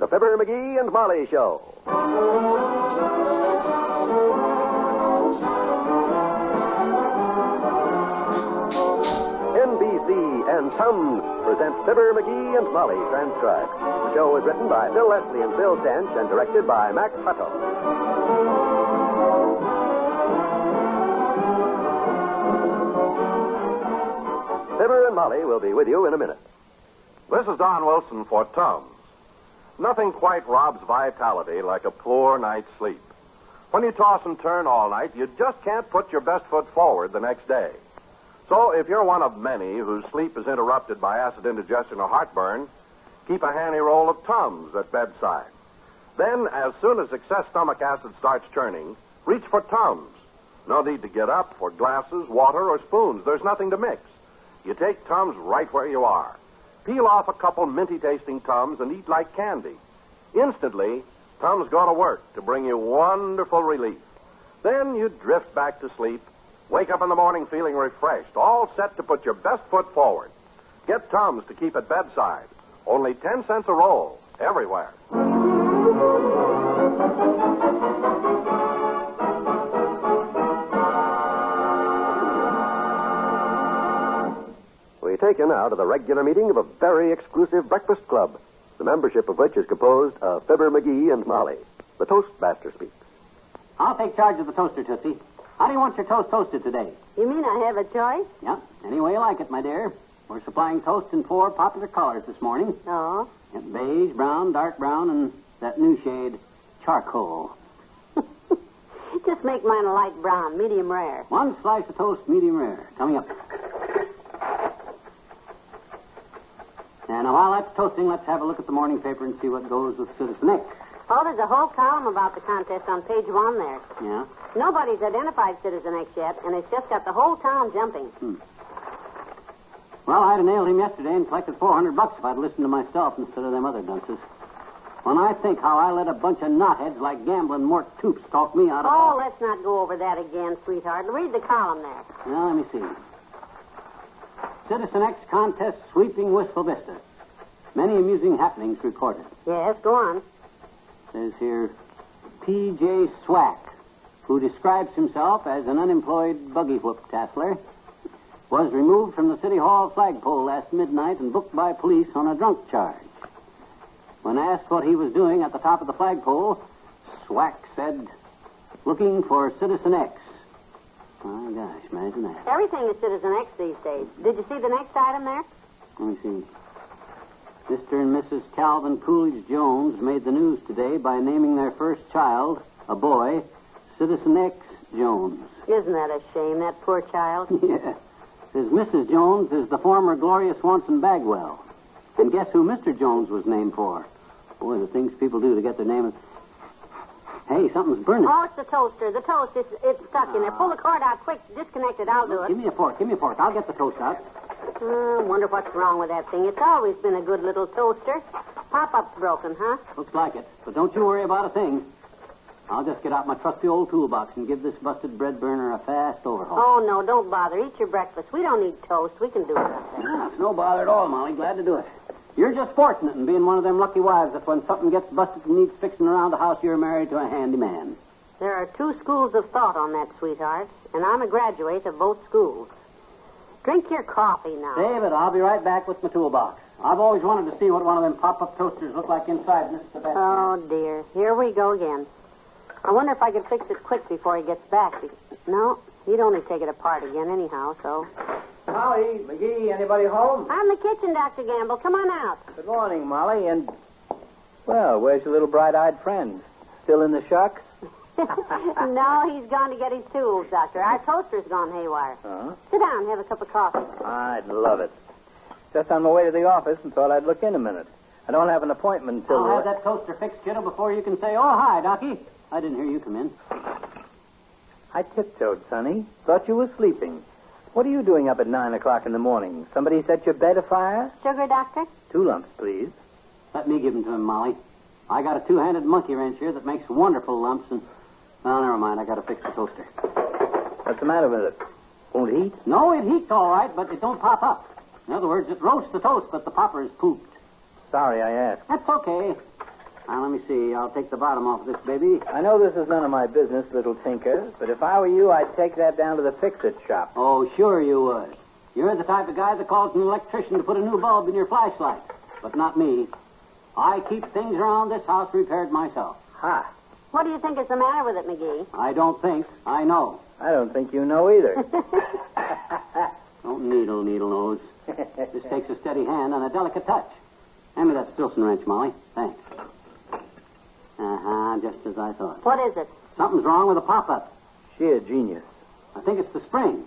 the Fibber Mcgee and Molly Show. NBC and Tums present Fibber Mcgee and Molly, transcribed. The show is written by Bill Leslie and Phil Stench and directed by Max Hutto. Fibber and Molly will be with you in a minute. This is Don Wilson for Tums. Nothing quite robs vitality like a poor night's sleep. When you toss and turn all night, you just can't put your best foot forward the next day. So if you're one of many whose sleep is interrupted by acid indigestion or heartburn, keep a handy roll of Tums at bedside. Then, as soon as excess stomach acid starts churning, reach for Tums. No need to get up for glasses, water, or spoons. There's nothing to mix. You take Tums right where you are. Peel off a couple minty-tasting Tums and eat like candy. Instantly, Tums go to work to bring you wonderful relief. Then you drift back to sleep, wake up in the morning feeling refreshed, all set to put your best foot forward. Get Tums to keep at bedside. Only 10 cents a roll, everywhere. We take you now to the regular meeting of a very exclusive breakfast club, the membership of which is composed of Fibber Mcgee and Molly. The Toastmaster speaks. I'll take charge of the toaster, Tootsie. How do you want your toast toasted today? You mean I have a choice? Yep, any way you like it, my dear. We're supplying toast in 4 popular colors this morning. Oh? Beige, brown, dark brown, and that new shade, charcoal. Just make mine a light brown, medium rare. 1 slice of toast, medium rare. Coming up. And while that's toasting, let's have a look at the morning paper and see what goes with Citizen X. Oh, there's a whole column about the contest on page 1 there. Yeah? Nobody's identified Citizen X yet, and it's just got the whole town jumping. Well, I'd have nailed him yesterday and collected $400 if I'd listened to myself instead of them other dunces. When I think how I let a bunch of knotheads like gambling Mort Toops talk me out of... Oh, let's not go over that again, sweetheart. Read the column there. Now, let me see. Citizen X contest sweeping Wistful Vista. Many amusing happenings reported. Yes, go on. Says here, P.J. Swack, who describes himself as an unemployed buggy whoop tassler, was removed from the City Hall flagpole last midnight and booked by police on a drunk charge. When asked what he was doing at the top of the flagpole, Swack said, looking for Citizen X. My gosh, imagine that. Everything is Citizen X these days. Did you see the next item there? Let me see. Mr. and Mrs. Calvin Coolidge Jones made the news today by naming their first child, a boy, Citizen X Jones. Isn't that a shame, that poor child? Yeah. Says Mrs. Jones is the former Gloria Swanson Bagwell. And guess who Mr. Jones was named for? Boy, the things people do to get their name. Hey, something's burning. Oh, it's the toaster. The toast, it's stuck in there. Pull the cord out quick. Disconnect it. I'll do it. Give me a fork. I'll get the toast out. Wonder what's wrong with that thing. It's always been a good little toaster. Pop-up's broken, huh? Looks like it. But don't you worry about a thing. I'll just get out my trusty old toolbox and give this busted bread burner a fast overhaul. Oh, no, don't bother. Eat your breakfast. We don't need toast. We can do it. Yeah, it's no bother at all, Molly. Glad to do it. You're just fortunate in being one of them lucky wives that when something gets busted and needs fixing around the house, you're married to a handy man. There are 2 schools of thought on that, sweetheart, and I'm a graduate of both schools. Drink your coffee now. David, I'll be right back with my toolbox. I've always wanted to see what one of them pop-up toasters look like inside, Mr. Sebastian. Oh, dear. Here we go again. I wonder if I could fix it quick before he gets back. No, he'd only take it apart again anyhow, so... Molly, McGee, anybody home? I'm in the kitchen, Dr. Gamble. Come on out. Good morning, Molly, and... Well, where's your little bright-eyed friend? Still in the shucks? No, he's gone to get his tools, Doctor. Our toaster's gone haywire. Uh-huh. Sit down, have a cup of coffee. I'd love it. Just on my way to the office and thought I'd look in a minute. I don't have an appointment until... I'll have that toaster fixed, kiddo, before you can say, oh, hi, Docky. I didn't hear you come in. I tiptoed, Sonny. Thought you were sleeping. What are you doing up at 9 o'clock in the morning? Somebody set your bed afire? Sugar, Doctor? 2 lumps, please. Let me give them to him, Molly. I got a 2-handed monkey wrench here that makes wonderful lumps, and... Well, never mind. I got to fix the toaster. What's the matter with it? Won't heat? No, it heats all right, but it don't pop up. In other words, it roasts the toast, but the popper is pooped. Sorry I asked. That's okay. Now, let me see. I'll take the bottom off of this baby. I know this is none of my business, little tinker, but if I were you, I'd take that down to the fix-it shop. Oh, sure you would. You're the type of guy that calls an electrician to put a new bulb in your flashlight. But not me. I keep things around this house repaired myself. Ha! What do you think is the matter with it, McGee? I don't think. I know. I don't think you know either. Don't needle nose. This takes a steady hand and a delicate touch. Hand me that Stilson wrench, Molly. Thanks. Just as I thought. What is it? Something's wrong with the pop-up. Sheer genius. I think it's the spring.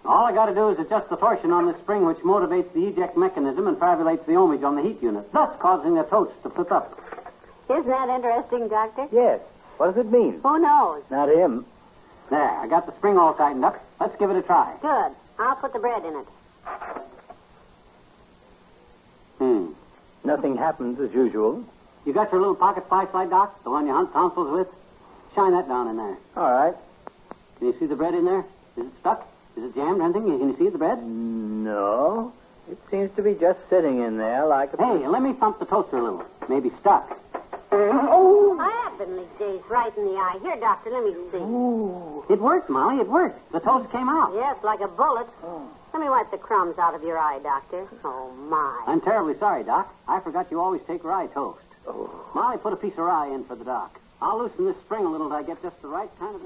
All I got to do is adjust the torsion on this spring, which motivates the eject mechanism and fibrillates the ohmage on the heat unit, thus causing the toast to flip up. Isn't that interesting, Doctor? Yes. What does it mean? Who knows? Not him. There, I got the spring all tightened up. Let's give it a try. Good. I'll put the bread in it. Nothing happens as usual. You got your little pocket flashlight, Doc? The one you hunt tonsils with? Shine that down in there. All right. Can you see the bread in there? Is it stuck? Is it jammed or anything? Can you see the bread? No. It seems to be just sitting in there like a... Hey, let me thump the toaster a little. Maybe stuck. I have been dazed right in the eye. Here, Doctor, let me see. Ooh. It worked, Molly. It worked. The toast came out. Yes, like a bullet. Let me wipe the crumbs out of your eye, Doctor. Oh, my. I'm terribly sorry, Doc. I forgot you always take rye toast. Molly, put a piece of rye in for the Doc. I'll loosen this spring a little till I get just the right kind of...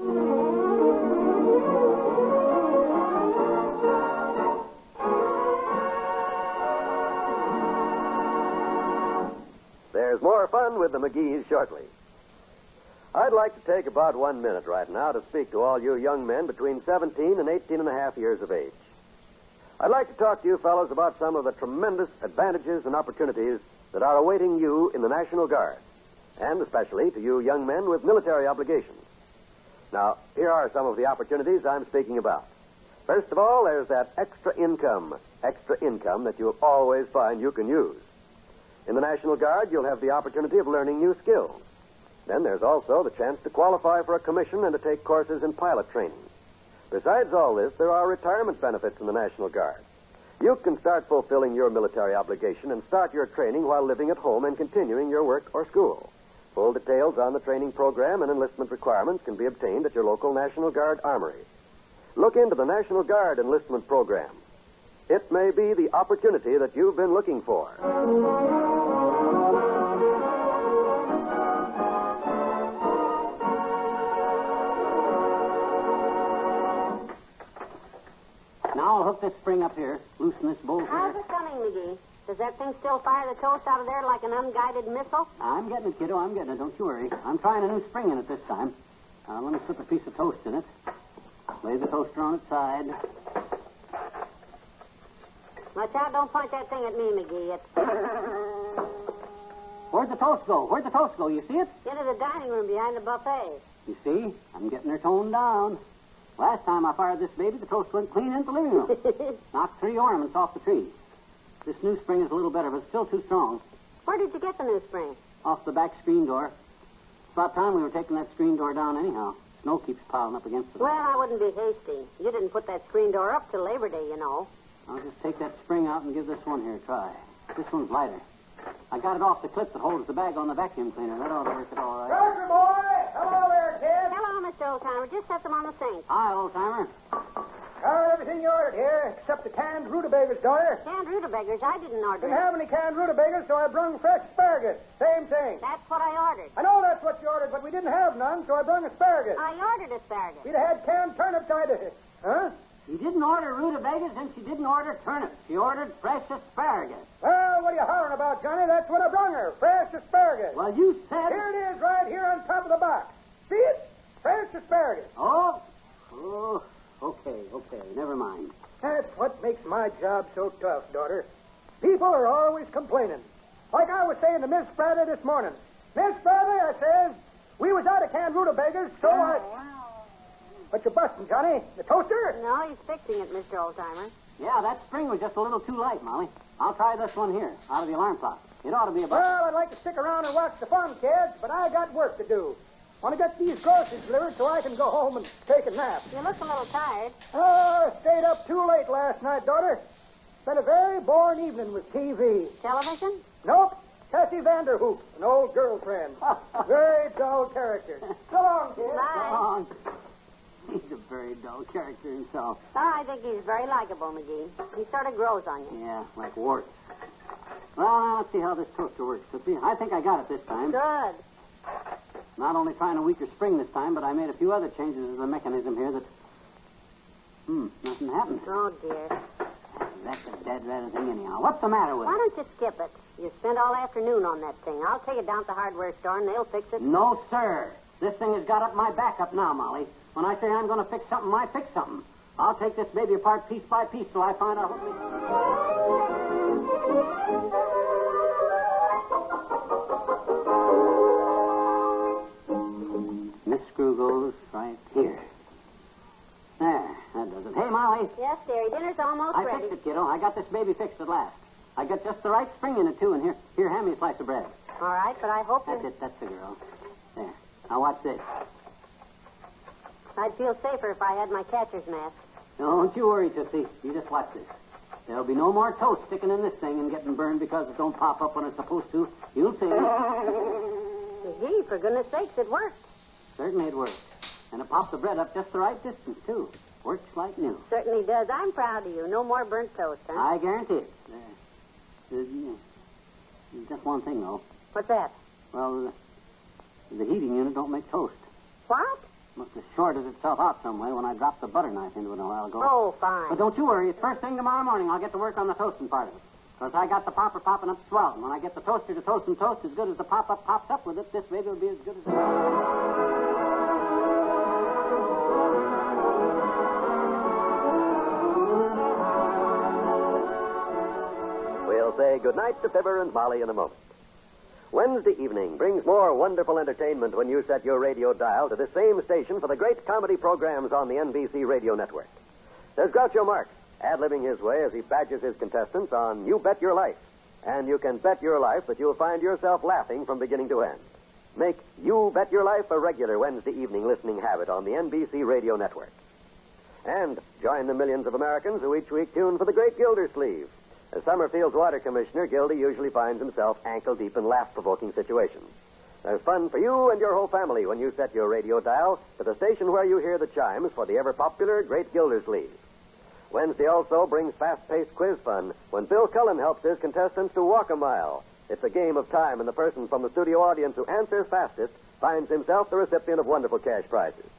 There's more fun with the McGees shortly. I'd like to take about 1 minute right now to speak to all you young men between 17 and 18 and a half years of age. I'd like to talk to you fellows about some of the tremendous advantages and opportunities that are awaiting you in the National Guard, and especially to you young men with military obligations. Now, here are some of the opportunities I'm speaking about. First of all, there's that extra income that you'll always find you can use. In the National Guard, you'll have the opportunity of learning new skills. Then there's also the chance to qualify for a commission and to take courses in pilot training. Besides all this, there are retirement benefits in the National Guard. You can start fulfilling your military obligation and start your training while living at home and continuing your work or school. Full details on the training program and enlistment requirements can be obtained at your local National Guard armory. Look into the National Guard enlistment program. It may be the opportunity that you've been looking for. Now I'll hook this spring up here, loosen this bolt How's here. it coming, McGee? Does that thing still fire the toast out of there like an unguided missile? I'm getting it, kiddo. I'm getting it. Don't you worry. I'm trying a new spring in it this time. Let me slip a piece of toast in it. Lay the toaster on its side. Watch out, don't point that thing at me, McGee. Where'd the toast go? Where'd the toast go? You see it? Into the dining room behind the buffet. You see? I'm getting her toned down. Last time I fired this baby, the toast went clean into the living room. Knocked 3 ornaments off the tree. This new spring is a little better, but still too strong. Where did you get the new spring? Off the back screen door. It's about time we were taking that screen door down anyhow. Snow keeps piling up against it. Well, I wouldn't be hasty. You didn't put that screen door up till Labor Day, you know. I'll just take that spring out and give this one here a try. This one's lighter. I got it off the clip that holds the bag on the vacuum cleaner. That ought to work it all right. Doctor boy! Hello there, kid. Hello, Mr. Oldtimer. Just set them on the sink. Hi, old-timer. Got everything you ordered here, except the canned rutabagas, daughter. Canned rutabagas, I didn't order Didn't it. have any canned rutabagas, so I brung fresh asparagus. Same thing. That's what I ordered. I know that's what you ordered, but we didn't have none, so I brung asparagus. I ordered asparagus. We'd have had canned turnips, Huh? You didn't order rutabagas and she didn't order turnips. She ordered fresh asparagus. Well, what are you hollering about, Johnny? That's what I brung her. Fresh asparagus. Well, you said... Here it is, right here on top of the box. See it? Fresh asparagus. Oh, okay. Never mind. That's what makes my job so tough, daughter. People are always complaining. Like I was saying to Miss Bradley this morning. Miss Bradley, I says, we was out of canned rutabagas, so I... What you busting, Johnny? The toaster? No, he's fixing it, Mr. Oldtimer. Yeah, that spring was just a little too light, Molly. I'll try this one here, out of the alarm clock. It ought to be about... Well, I'd like to stick around and watch the fun, kids, but I got work to do. Want to get these groceries delivered so I can go home and take a nap. You look a little tired. Oh, I stayed up too late last night, daughter. Been a very boring evening with TV. Television? Nope. Cassie Vanderhoop, an old girlfriend. Very dull character. So long, kid. Bye. He's a very dull character himself. Oh, I think he's very likable, McGee. He sort of grows on you. Yeah, like warts. Well, now let's see how this toaster works, Tootsie. I think I got it this time. Good. Not only trying a weaker spring this time, but I made a few other changes to the mechanism here that... nothing happened. Oh, dear. That's a dead red thing anyhow. What's the matter with Why it? don't you skip it? You spent all afternoon on that thing. I'll take it down to the hardware store and they'll fix it. No, sir. This thing has got up my backup now, Molly. When I say I'm going to fix something, I fix something. I'll take this baby apart piece by piece till I find out This screw goes right here. There, that does it. Hey, Molly. Yes, dearie. Dinner's almost I ready. fixed it, kiddo. I got this baby fixed at last. I got just the right spring in it, too. And here, hand me a slice of bread. All right, but I hope That's you... it. That's the girl. There. Now watch this. I'd feel safer if I had my catcher's mask. Don't you worry, Tootsie. You just watch this. There'll be no more toast sticking in this thing and getting burned because it don't pop up when it's supposed to. You'll see. Gee, for goodness sakes, it worked. Certainly it worked. And it popped the bread up just the right distance, too. Works like new. Certainly does. I'm proud of you. No more burnt toast, huh? I guarantee it. There's just one thing, though. What's that? Well, the heating unit don't make toast. What? Must have shorted itself out some way when I dropped the butter knife into it a while ago. Oh, fine. But don't you worry. It's first thing tomorrow morning. I'll get to work on the toasting part of it. Because I got the popper popping up swell. And when I get the toaster to toast and toast as good as the pop-up pops up with it, this baby will be as good as... We'll say goodnight to Fibber and Molly in a moment. Wednesday evening brings more wonderful entertainment when you set your radio dial to the same station for the great comedy programs on the NBC radio network. There's Groucho Marx, ad-libbing his way as he badgers his contestants on You Bet Your Life. And you can bet your life that you'll find yourself laughing from beginning to end. Make You Bet Your Life a regular Wednesday evening listening habit on the NBC radio network. And join the millions of Americans who each week tune for the great Gildersleeve. As Summerfield's water commissioner, Gildy usually finds himself ankle-deep in laugh-provoking situations. There's fun for you and your whole family when you set your radio dial to the station where you hear the chimes for the ever-popular Great Gildersleeve. Wednesday also brings fast-paced quiz fun when Bill Cullen helps his contestants to walk a mile. It's a game of time, and the person from the studio audience who answers fastest finds himself the recipient of wonderful cash prizes.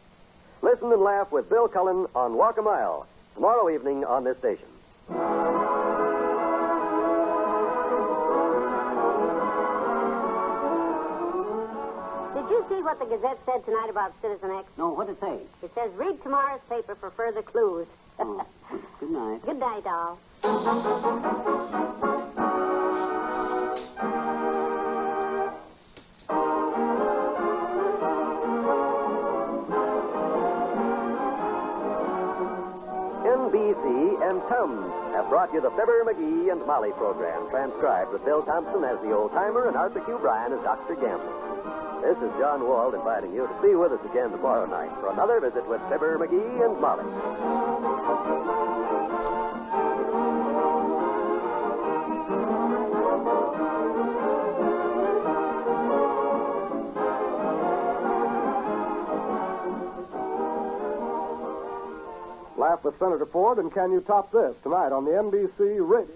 Listen and laugh with Bill Cullen on Walk a Mile, tomorrow evening on this station. Did you see what the Gazette said tonight about Citizen X? No, what'd it say? It says, read tomorrow's paper for further clues. Oh, good night. Good night, all. NBC and Tums have brought you the Fibber Mcgee and Molly program, transcribed with Bill Thompson as the old-timer and Arthur Q. Bryan as Dr. Gambler. This is John Wald inviting you to be with us again tomorrow night for another visit with Fibber Mcgee and Molly. Laugh with Senator Ford, and Can You Top This? Tonight on the NBC Radio.